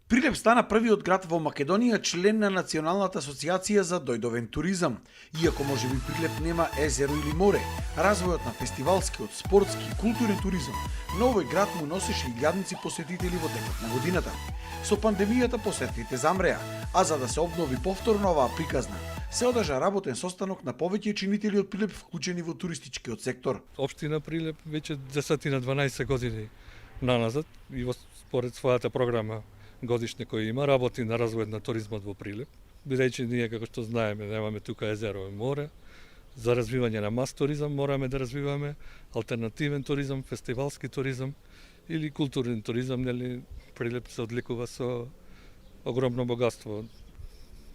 Прилеп стана првиот град во Македонија член на Националната асоциација за дојдовен туризам. Иако можеби Прилеп нема езеро или море, развојот на фестивалскиот, спортски и културен туризам на овој град му носеше илјадници посетители во текот на годината. Со пандемијата посетителите замреа, а за да се обнови повторно оваа приказна, се одржа работен состанок на повеќе чинители од Прилеп вклучени во туристичкиот сектор. Општина Прилеп веќе 10-12 години наназад и според својата програма годишне кој има, работи на развојот на туризмот во Прилеп. Бидејќи ние, како што знаеме, немаме тука езеро и море, за развивање на мас туризам мораме да развиваме алтернативен туризам, фестивалски туризам или културен туризам, нели Прилеп се одликува со огромно богатство,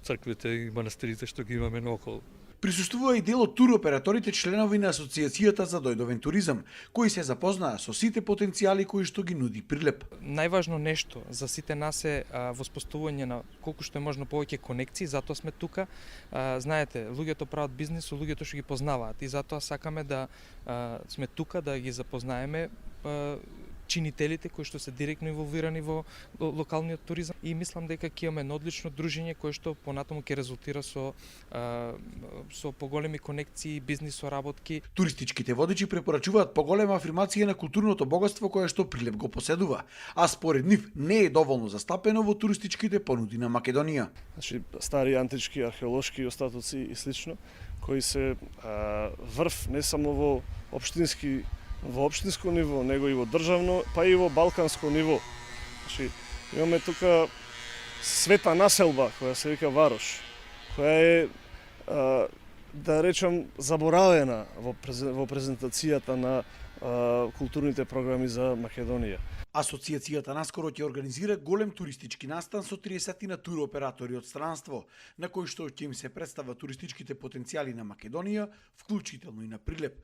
црквите и манастирите што ги имаме наоколу. Присуствува и дел од туроператорите членови на Асоциацијата за дојдовен туризам, кои се запознаа со сите потенцијали кои што ги нуди Прилеп. Најважно нешто за сите нас е воспоставување на колку што е можно повеќе конекции, затоа сме тука. Знаете, луѓето прават бизнис со луѓето што ги познаваат и затоа сакаме да сме тука да ги запознаеме чинителите кои што се директно инволвирани во локалниот туризам и мислам дека ќе имаме едно одлично дружење кое што понатаму ќе резултира со поголеми конекции, бизнис соработки. Туристичките водичи препорачуваат поголема афирмација на културното богатство кое што Прилеп го поседува, а според нив не е доволно застапено во туристичките понуди на Македонија. Значи, стари антички археолошки остатоци и слично, кои се врв не само во општинско ниво, него и во државно, па и во балканско ниво. Значи, имаме тука света населба, која се вика Варош, која е, да речам, заборавена во презентацијата на културните програми за Македонија. Асоциацијата наскоро ќе организира голем туристички настан со 30 на туроператори од странство, на кој што ќе им се представат туристичките потенцијали на Македонија, вклучително и на Прилеп.